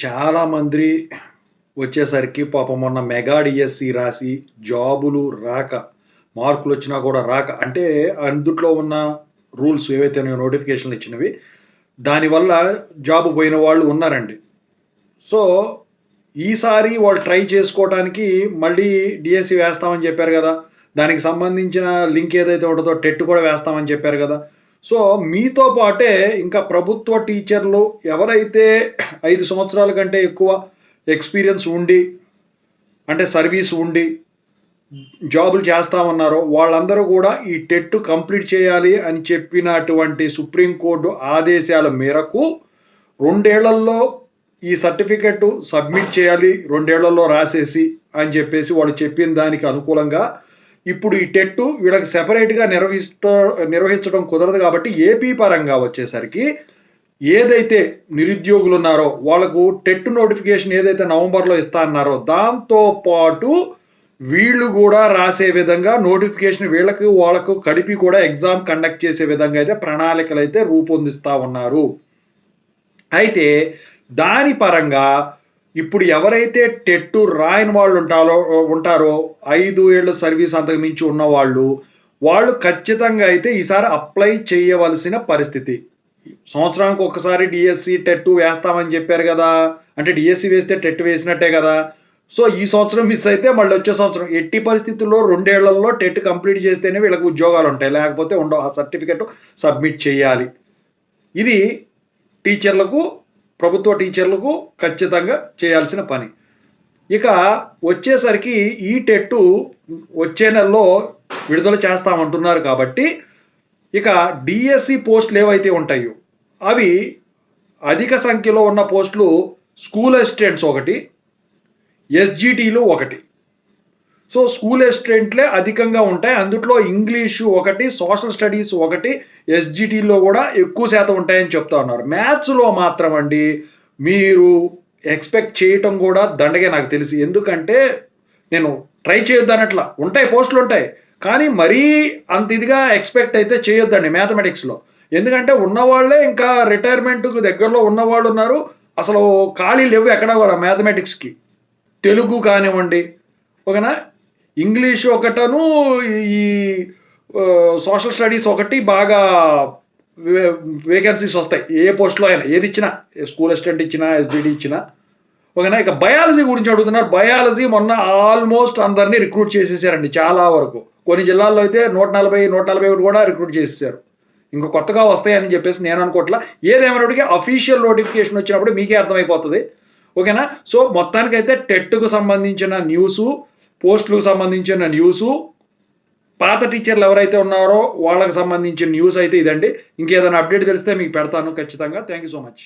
చాలామంది వచ్చేసరికి పాపం మొన్న మెగా డిఎస్సి రాసి జాబులు రాక, మార్కులొచ్చినా కూడా రాక అంటే అందుట్లో ఉన్న రూల్స్ ఏవైతే ఉన్నాయో నోటిఫికేషన్లు ఇచ్చినవి, దానివల్ల జాబ్ పోయిన వాళ్ళు ఉన్నారండి. సో, ఈసారి వాళ్ళు ట్రై చేసుకోవటానికి మళ్ళీ డిఎస్సి వేస్తామని చెప్పారు గదా! దానికి సంబంధించిన లింక్ ఏదైతే ఉంటదో టెట్ కూడా వేస్తామని చెప్పారు గదా! సో, మీతో పాటే ఇంకా ప్రభుత్వ టీచర్లు ఎవరైతే 5 సంవత్సరాల కంటే ఎక్కువ ఎక్స్‌పీరియన్స్ ఉండి, అంటే సర్వీస్ ఉండి, జాబులు చేస్తామన్నారో వాళ్ళందరూ కూడా ఈ టెట్ కంప్లీట్ చేయాలి అని చెప్పినటువంటి సుప్రీంకోర్టు ఆదేశాల మేరకు 2 ఏళ్లలో ఈ సర్టిఫికెట్ సబ్మిట్ చేయాలి, 2 ఏళ్లలో రాసేసి అని చెప్పేసి వాళ్ళు చెప్పిన దానికి అనుకూలంగా ఇప్పుడు ఈ టెట్ వీళ్ళకి సెపరేట్‌గా నిర్వహించడం కుదరదు కాబట్టి ఏపీ పరంగా వచ్చేసరికి ఏదైతే నిరుద్యోగులు ఉన్నారో వాళ్ళకు టెట్ నోటిఫికేషన్ ఏదైతే నవంబర్‌లో ఇస్తా అన్నారో దాంతో పాటు వీళ్ళు కూడా రాసే విధంగా నోటిఫికేషన్ వాళ్ళకు కలిపి కూడా ఎగ్జామ్ కండక్ట్ చేసే విధంగా అయితే ప్రణాళికలు అయితే రూపొందిస్తా ఉన్నారు. అయితే దాని పరంగా ఇప్పుడు ఎవరైతే టెట్ రాయని వాళ్ళు ఉంటారో 5 ఏళ్ల సర్వీస్ అంతకు మించి ఉన్నవాళ్ళు, వాళ్ళు ఖచ్చితంగా అయితే ఈసారి అప్లై చేయవలసిన పరిస్థితి. సంవత్సరానికి ఒక్కసారి డిఎస్సి టెట్ వేస్తామని చెప్పారు కదా, అంటే డిఎస్సి వేస్తే టెట్ వేసినట్టే కదా. సో ఈ సంవత్సరం మిస్ అయితే మళ్ళీ వచ్చే సంవత్సరం ఎట్టి పరిస్థితుల్లో 2 ఏళ్లలో టెట్ కంప్లీట్ చేస్తేనే వీళ్ళకి ఉద్యోగాలు ఉంటాయి, లేకపోతే ఉండవు. ఆ సర్టిఫికెట్ సబ్మిట్ చేయాలి. ఇది టీచర్లకు, ప్రభుత్వ టీచర్లకు ఖచ్చితంగా చేయాల్సిన పని. ఇక వచ్చేసరికి ఈ టెట్ వచ్చే నెలలో విడుదల చేస్తామంటున్నారు కాబట్టి ఇక డిఎస్సి పోస్టులు ఏవైతే ఉంటాయో అవి అధిక సంఖ్యలో ఉన్న పోస్టులు స్కూల్ అసిస్టెంట్స్ ఒకటి, ఎస్జిటిలు ఒకటి. సో స్కూల్ అసిస్టెంట్లే అధికంగా ఉంటాయి. అందుట్లో ఇంగ్లీషు ఒకటి, సోషల్ స్టడీస్ ఒకటి, ఎస్జిటిలో కూడా ఎక్కువ శాతం ఉంటాయని చెప్తా ఉన్నారు. మ్యాథ్స్లో మాత్రం అండి మీరు ఎక్స్పెక్ట్ చేయటం కూడా దండగే నాకు తెలిసి. ఎందుకంటే నేను ట్రై చేయొద్దనట్లా, ఉంటాయి పోస్టులు ఉంటాయి, కానీ మరీ అంత ఇదిగా ఎక్స్పెక్ట్ అయితే చేయొద్దండి మ్యాథమెటిక్స్లో. ఎందుకంటే ఉన్నవాళ్ళే ఇంకా రిటైర్మెంట్కు దగ్గరలో ఉన్నవాళ్ళు ఉన్నారు. అసలు ఖాళీ లేవు ఎక్కడ కూడా మ్యాథమెటిక్స్కి. తెలుగు కానివ్వండి, ఓకేనా, ఇంగ్లీష్ ఒకటను ఈ సోషల్ స్టడీస్ ఒకటి బాగా వేకెన్సీస్ వస్తాయి ఏ పోస్ట్లో అయినా, ఏది ఇచ్చినా, స్కూల్ అసిస్టెంట్ ఇచ్చినా, ఎస్జిడి ఇచ్చినా, ఓకేనా. ఇక బయాలజీ గురించి అడుగుతున్నారు. బయాలజీ మొన్న ఆల్మోస్ట్ అందరినీ రిక్రూట్ చేసేసారండి చాలా వరకు. కొన్ని జిల్లాల్లో అయితే 141 కూడా రిక్రూట్ చేసేసారు. ఇంకా కొత్తగా వస్తాయని చెప్పేసి నేను అనుకోవట్లా. ఏదేమైనప్పటికీ అఫీషియల్ నోటిఫికేషన్ వచ్చినప్పుడు మీకే అర్థమైపోతుంది, ఓకేనా. సో మొత్తానికైతే టెట్కు సంబంధించిన న్యూసు, పోస్టులకు సంబంధించిన న్యూసు, పాత టీచర్లు ఎవరైతే ఉన్నారో వాళ్ళకి సంబంధించిన న్యూస్ అయితే ఇదండి. ఇంకేదైనా అప్డేట్ తెలిస్తే మీకు పెడతాను ఖచ్చితంగా. Thank you so much.